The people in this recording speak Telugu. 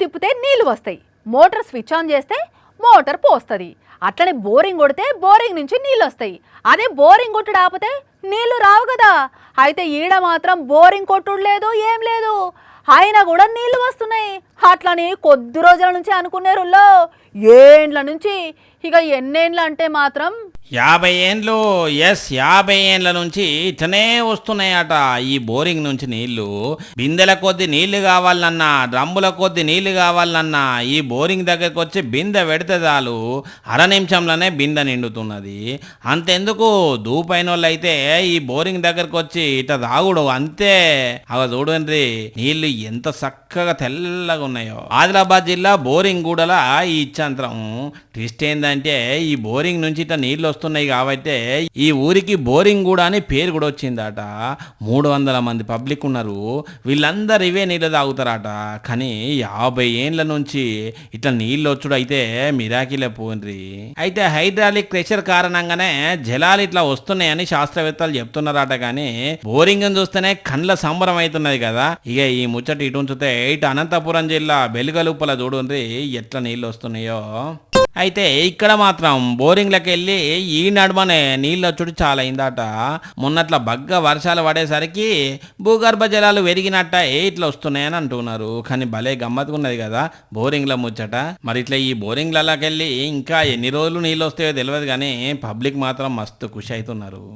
తిప్పితే నీళ్లు వస్తాయి, మోటార్ స్విచ్ ఆన్ చేస్తే మోటార్ పోస్తుంది. అట్లనే బోరింగ్ కొడితే బోరింగ్ నుంచి నీళ్ళు వస్తాయి. అదే బోరింగ్ కొట్టుడు ఆపితే నీళ్లు రావు కదా. అయితే ఈడ మాత్రం బోరింగ్ కొట్టుడు లేదు, ఏం లేదు, అయినా కూడా నీళ్లు వస్తున్నాయి. అట్లని కొద్ది రోజుల నుంచి అనుకునేరుల్లో ఏండ్ల నుంచి, ఇక ఎన్నేండ్లు అంటే మాత్రం 50 ఏండ్లు. 50 ఏండ్ల నుంచి ఇట్లనే వస్తున్నాయట ఈ బోరింగ్ నుంచి నీళ్లు. బిందెల కొద్ది నీళ్లు కావాలన్నా, డ్రమ్ముల కొద్ది నీళ్లు కావాలన్నా ఈ బోరింగ్ దగ్గరకు వచ్చి బిందె పెడితే చాలు, అర నిమిషంలోనే బిందె నిండుతున్నది. అంతెందుకు దూపైన వాళ్ళు అయితే ఈ బోరింగ్ దగ్గరకు వచ్చి ఇట్లా తాగుడు అంతే. అవ చూడండి నీళ్లు ఎంత చక్కగా తెల్లగా ఉన్నాయో. ఆదిలాబాద్ జిల్లా బోరింగ్ గూడల ఈ ఇచ్చాంతరం ట్విస్ట్ ఏంటంటే ఈ బోరింగ్ నుంచి ఇట్లా నీళ్లు వస్తున్నాయి కాబట్టి ఈ ఊరికి బోరింగ్ గూడ అని పేరు కూడా వచ్చిందట. 300 మంది పబ్లిక్ ఉన్నారు, వీళ్ళందరూ ఇవే నీళ్ళు తాగుతారట. కానీ 50 ఏండ్ల నుంచి ఇట్లా నీళ్ళు వచ్చుడు అయితే మిరాకిలే పోండ్రి. అయితే హైడ్రాలిక్ ప్రెషర్ కారణంగానే జలాలు ఇట్లా వస్తున్నాయని శాస్త్రవేత్తలు చెప్తున్నారట. కానీ బోరింగ్ చూస్తేనే కండ్ల సంబరం అవుతున్నది కదా. ఇక ఈ ముచ్చట ఇటు ఉంచితే ఇటు అనంతపురం జిల్లా బెలుగలుప్పల చూడండి ఎట్లా నీళ్ళు వస్తున్నాయో. అయితే ఇక్కడ మాత్రం బోరింగ్లకు వెళ్ళి ఈ నడుమనే నీళ్ళు వచ్చుడు చాలా అయిందట. మొన్నట్ల బగ్గ వర్షాలు పడేసరికి భూగర్భ జలాలు పెరిగినట్ట ఇట్లా వస్తున్నాయని అంటున్నారు. కానీ భలే గమ్మత్తుకున్నది కదా బోరింగ్ల ముచ్చట. మరి ఇట్లా ఈ బోరింగ్లకి వెళ్ళి ఇంకా ఎన్ని రోజులు నీళ్ళు వస్తాయో తెలియదు, కానీ పబ్లిక్ మాత్రం మస్తు ఖుషి అవుతున్నారు.